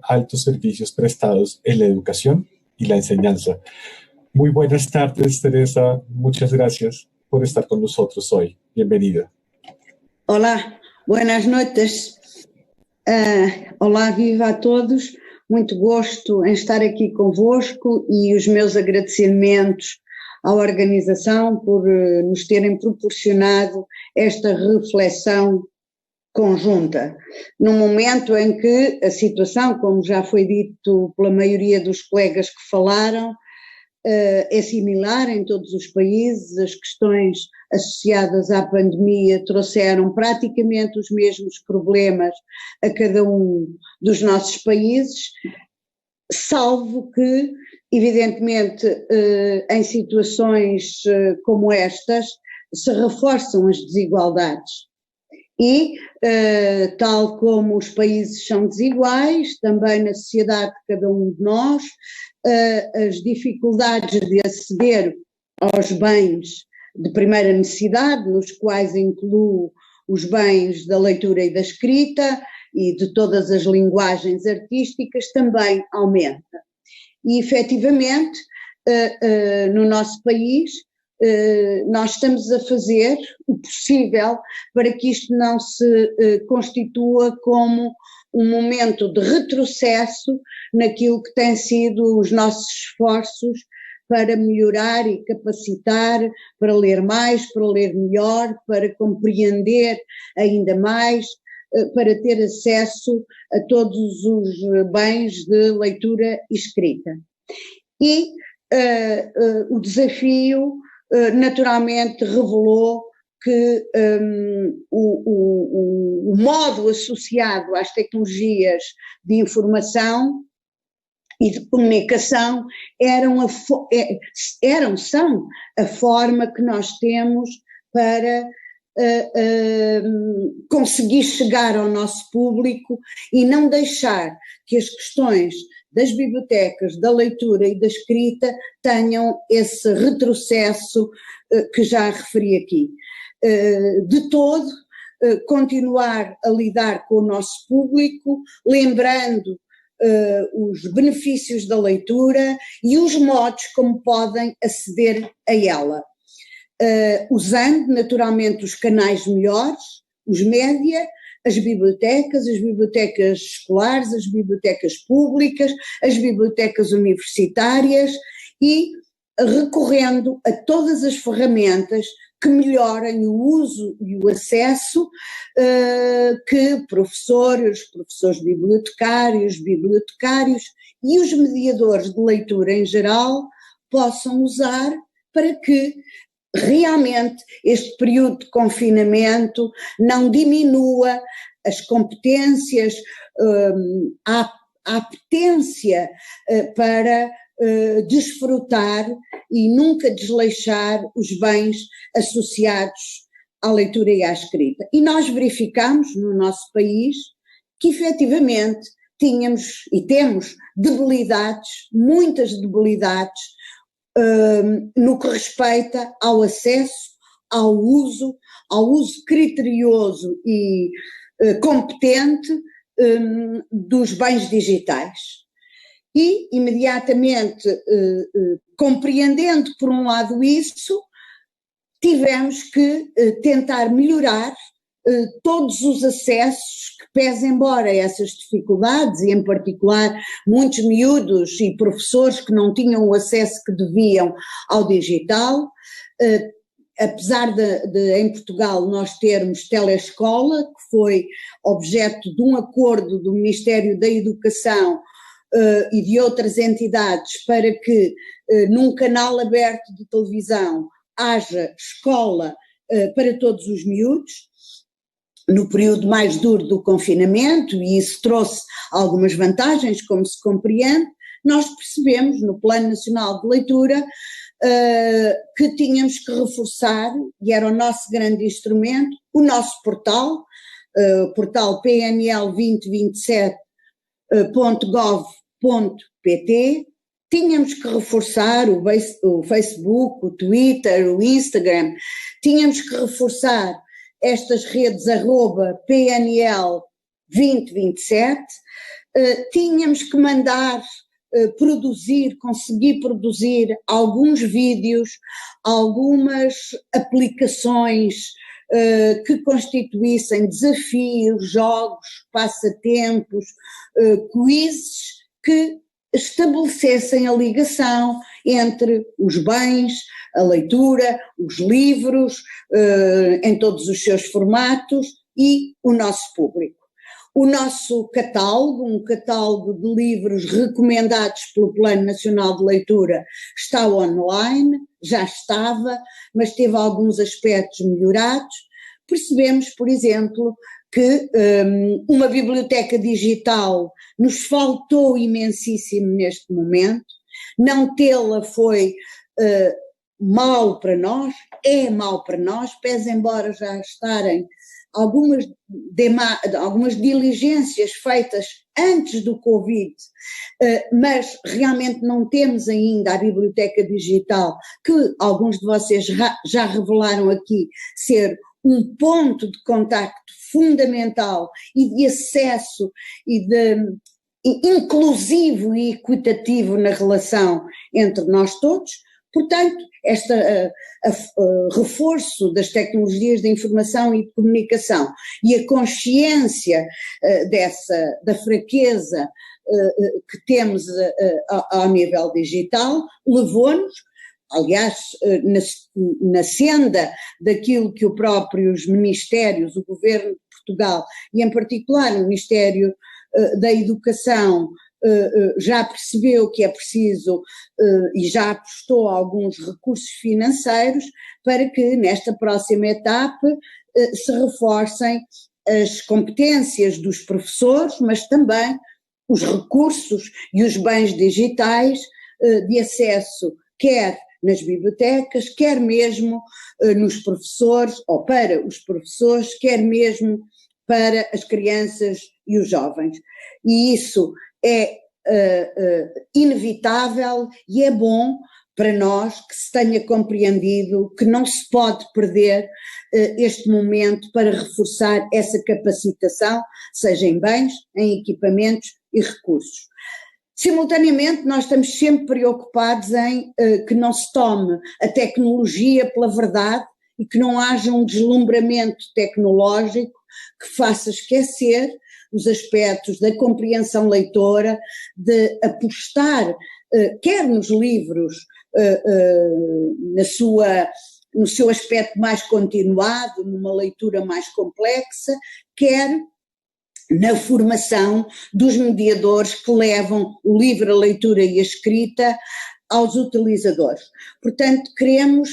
altos servicios prestados en la educación y la enseñanza. Muy buenas tardes, Teresa. Muchas gracias por estar con nosotros hoy. Bienvenida. Olá, buenas noites. Olá, viva a todos. Muito gosto em estar aqui convosco e os meus agradecimentos à organização por nos terem proporcionado esta reflexão conjunta, num momento em que a situação, como já foi dito pela maioria dos colegas que falaram, é similar em todos os países. As questões associadas à pandemia trouxeram praticamente os mesmos problemas a cada um dos nossos países, salvo que, evidentemente, em situações como estas, se reforçam as desigualdades. E, tal como os países são desiguais, também na sociedade de cada um de nós, as dificuldades de aceder aos bens de primeira necessidade, nos quais incluo os bens da leitura e da escrita e de todas as linguagens artísticas, também aumenta. E, efetivamente, no nosso país, nós estamos a fazer o possível para que isto não se constitua como um momento de retrocesso naquilo que têm sido os nossos esforços para melhorar e capacitar, para ler mais, para ler melhor, para compreender ainda mais, para ter acesso a todos os bens de leitura e escrita. E o desafio naturalmente revelou que o modo associado às tecnologias de informação e de comunicação são a forma que nós temos para conseguir chegar ao nosso público e não deixar que as questões das bibliotecas, da leitura e da escrita tenham esse retrocesso que já referi aqui. De todo, continuar a lidar com o nosso público, lembrando os benefícios da leitura e os modos como podem aceder a ela, usando naturalmente os canais melhores, os média, as bibliotecas escolares, as bibliotecas públicas, as bibliotecas universitárias e recorrendo a todas as ferramentas que melhorem o uso e o acesso que professores bibliotecários e os mediadores de leitura em geral possam usar para que realmente este período de confinamento não diminua as competências, a apetência para desfrutar e nunca desleixar os bens associados à leitura e à escrita. E nós verificamos no nosso país que efetivamente tínhamos e temos debilidades, muitas debilidades, no que respeita ao acesso, ao uso criterioso e competente dos bens digitais. E, imediatamente, compreendendo por um lado isso, tivemos que tentar melhorar todos os acessos que, pese embora essas dificuldades, e em particular muitos miúdos e professores que não tinham o acesso que deviam ao digital, apesar de em Portugal nós termos telescola, que foi objeto de um acordo do Ministério da Educação e de outras entidades para que num canal aberto de televisão haja escola para todos os miúdos, no período mais duro do confinamento, e isso trouxe algumas vantagens, como se compreende. Nós percebemos no Plano Nacional de Leitura que tínhamos que reforçar, e era o nosso grande instrumento, o nosso portal, portal pnl2027.gov.pt, tínhamos que reforçar o Facebook, o Twitter, o Instagram, tínhamos que reforçar estas redes @PNL2027, tínhamos que mandar conseguir produzir alguns vídeos, algumas aplicações que constituíssem desafios, jogos, passatempos, quizzes que estabelecessem a ligação entre os bens, a leitura, os livros, em todos os seus formatos e o nosso público. O nosso catálogo, um catálogo de livros recomendados pelo Plano Nacional de Leitura, está online, já estava, mas teve alguns aspectos melhorados. Percebemos, por exemplo, que uma biblioteca digital nos faltou imensíssimo neste momento. Não tê-la foi mau para nós, é mau para nós, pese embora já estarem algumas diligências feitas antes do Covid, mas realmente não temos ainda a biblioteca digital, que alguns de vocês já revelaram aqui ser um ponto de contacto fundamental e de acesso e de inclusivo e equitativo na relação entre nós todos. Portanto, este reforço das tecnologias de informação e de comunicação e a consciência da fraqueza que temos ao nível digital levou-nos, aliás, na senda daquilo que os próprios ministérios, o Governo de Portugal e em particular o Ministério da Educação já percebeu que é preciso e já apostou alguns recursos financeiros para que nesta próxima etapa se reforcem as competências dos professores, mas também os recursos e os bens digitais de acesso, quer nas bibliotecas, quer mesmo nos professores, ou para os professores, quer mesmo para as crianças e os jovens. E isso é inevitável e é bom para nós que se tenha compreendido que não se pode perder este momento para reforçar essa capacitação, seja em bens, em equipamentos e recursos. Simultaneamente, nós estamos sempre preocupados em que não se tome a tecnologia pela verdade e que não haja um deslumbramento tecnológico que faça esquecer os aspectos da compreensão leitora, de apostar, quer nos livros, no seu aspecto mais continuado, numa leitura mais complexa, quer na formação dos mediadores que levam o livro, a leitura e a escrita aos utilizadores. Portanto, queremos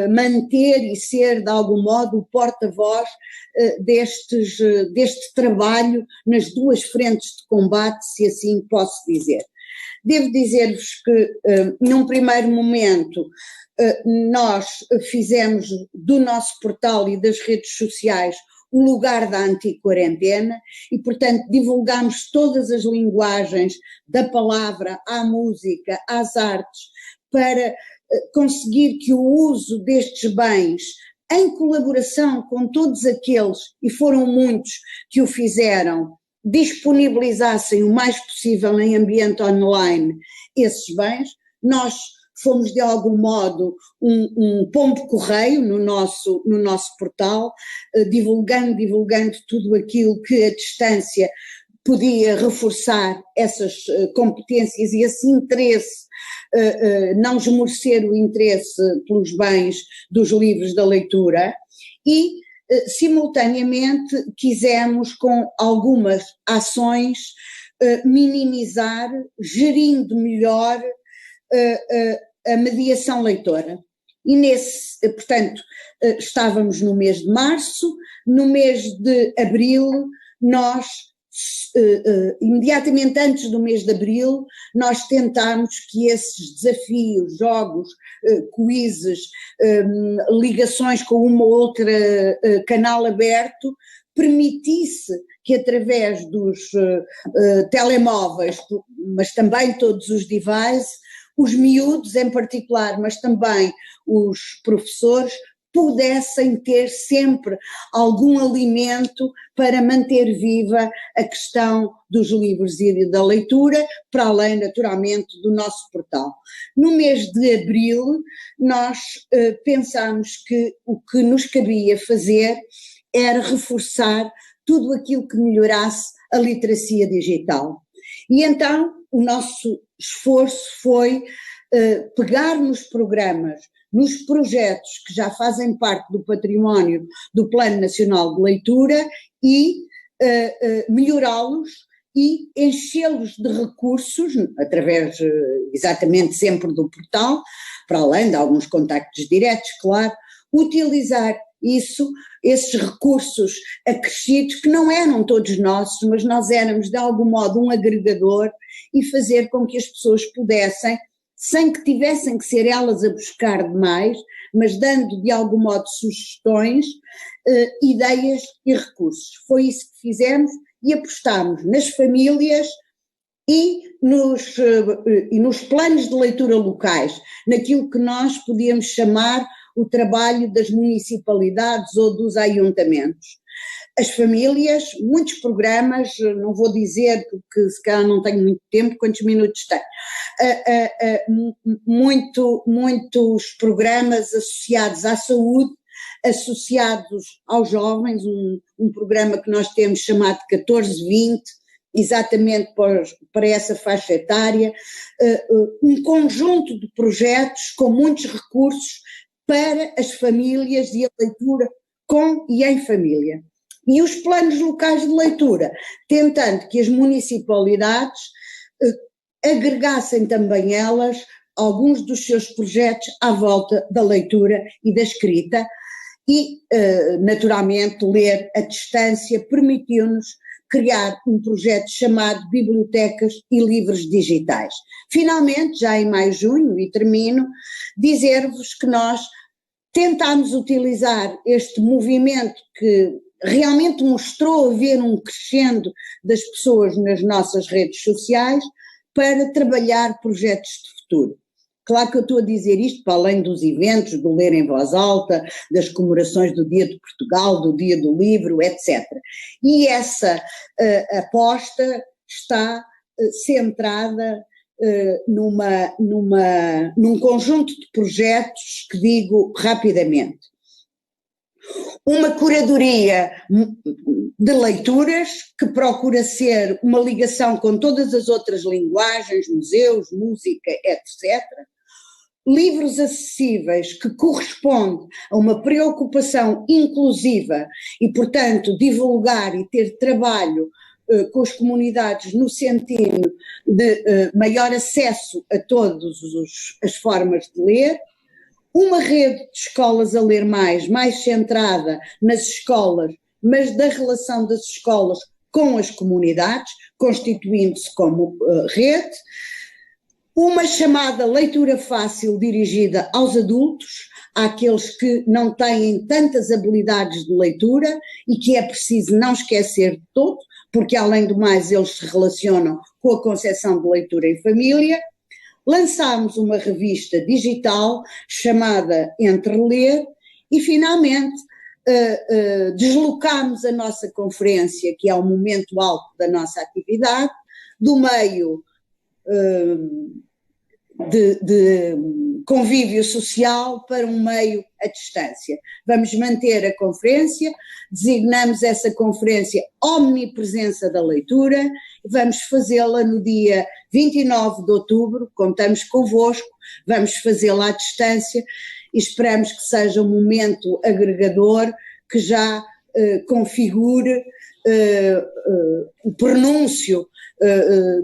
manter e ser de algum modo o porta-voz deste trabalho nas duas frentes de combate, se assim posso dizer. Devo dizer-vos que num primeiro momento nós fizemos do nosso portal e das redes sociais o lugar da anti-quarentena e, portanto, divulgamos todas as linguagens da palavra à música, às artes, para conseguir que o uso destes bens, em colaboração com todos aqueles, e foram muitos que o fizeram, disponibilizassem o mais possível em ambiente online esses bens. Nós fomos de algum modo um pombo-correio no nosso portal, divulgando tudo aquilo que a distância podia reforçar essas competências e esse interesse, não esmorecer o interesse pelos bens dos livros da leitura e, simultaneamente, quisemos com algumas ações minimizar, gerindo melhor a mediação leitora. E portanto, estávamos no mês de março, no mês de abril, nós, imediatamente antes do mês de abril, nós tentámos que esses desafios, jogos, quizzes, ligações com uma ou outra canal aberto, permitisse que através dos telemóveis, mas também todos os devices, os miúdos em particular, mas também os professores, pudessem ter sempre algum alimento para manter viva a questão dos livros e da leitura, para além, naturalmente, do nosso portal. No mês de abril, nós pensámos que o que nos cabia fazer era reforçar tudo aquilo que melhorasse a literacia digital. E então o nosso esforço foi pegar nos programas, nos projetos que já fazem parte do património do Plano Nacional de Leitura e melhorá-los e enchê-los de recursos, através exatamente sempre do portal, para além de alguns contactos diretos, claro, utilizar esses recursos acrescidos, que não eram todos nossos, mas nós éramos de algum modo um agregador, e fazer com que as pessoas pudessem, sem que tivessem que ser elas a buscar demais, mas dando de algum modo sugestões, ideias e recursos. Foi isso que fizemos e apostámos nas famílias e nos planos de leitura locais, naquilo que nós podíamos chamar o trabalho das municipalidades ou dos ayuntamentos. As famílias, muitos programas, não vou dizer porque se calhar não tenho muito tempo, quantos minutos tenho, muitos programas associados à saúde, associados aos jovens, um programa que nós temos chamado 14-20, exatamente para essa faixa etária, um conjunto de projetos com muitos recursos para as famílias e a leitura com e em família. E os planos locais de leitura, tentando que as municipalidades agregassem também elas alguns dos seus projetos à volta da leitura e da escrita e, naturalmente, ler à distância permitiu-nos criar um projeto chamado Bibliotecas e Livros Digitais. Finalmente, já em maio, junho, e termino, dizer-vos que nós tentámos utilizar este movimento que realmente mostrou haver um crescendo das pessoas nas nossas redes sociais para trabalhar projetos de futuro. Claro que eu estou a dizer isto para além dos eventos, do ler em voz alta, das comemorações do Dia de Portugal, do Dia do Livro, etc. E essa aposta está centrada num conjunto de projetos que digo rapidamente. Uma curadoria de leituras que procura ser uma ligação com todas as outras linguagens, museus, música, etc. Livros acessíveis que correspondem a uma preocupação inclusiva e, portanto, divulgar e ter trabalho com as comunidades no sentido de maior acesso a todas as formas de ler. Uma rede de escolas a ler mais centrada nas escolas, mas da relação das escolas com as comunidades, constituindo-se como rede. Uma chamada leitura fácil dirigida aos adultos, àqueles que não têm tantas habilidades de leitura e que é preciso não esquecer de todo, porque além do mais eles se relacionam com a concepção de leitura em família. Lançámos uma revista digital chamada Entre Ler e finalmente deslocámos a nossa conferência, que é o momento alto da nossa atividade, do meio de convívio social para um meio à distância. Vamos manter a conferência, designamos essa conferência Omnipresença da Leitura, vamos fazê-la no dia 29 de outubro, contamos convosco, vamos fazê-la à distância e esperamos que seja um momento agregador que já configure o pronúncio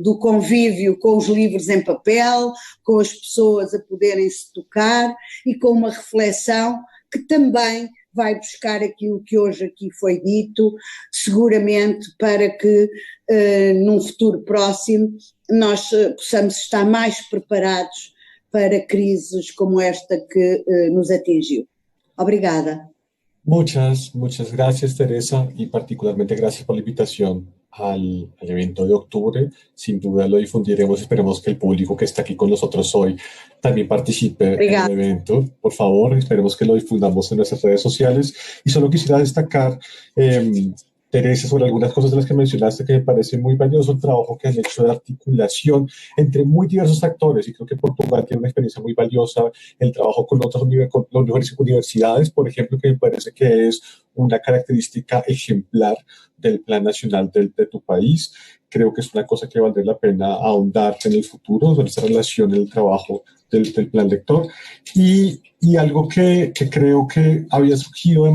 do convívio com os livros em papel, com as pessoas a poderem se tocar e com uma reflexão que também vai buscar aquilo que hoje aqui foi dito, seguramente para que num futuro próximo nós possamos estar mais preparados para crises como esta que nos atingiu. Obrigada. Muchas gracias, Teresa, y particularmente gracias por la invitación al evento de octubre. Sin duda lo difundiremos. Esperemos que el público que está aquí con nosotros hoy también participe en el Obrigada. evento. Por favor, esperemos que lo difundamos en nuestras redes sociales. Y solo quisiera destacar, Teresa, sobre algunas cosas de las que mencionaste que me parece muy valioso el trabajo que han hecho de articulación entre muy diversos actores, y creo que Portugal tiene una experiencia muy valiosa, el trabajo con otras con las universidades, por ejemplo, que me parece que es una característica ejemplar del Plan Nacional de tu país. Creo que es una cosa que valdría la pena ahondar en el futuro, sobre esta relación en el trabajo del Plan Lector. Y algo que creo que había surgido de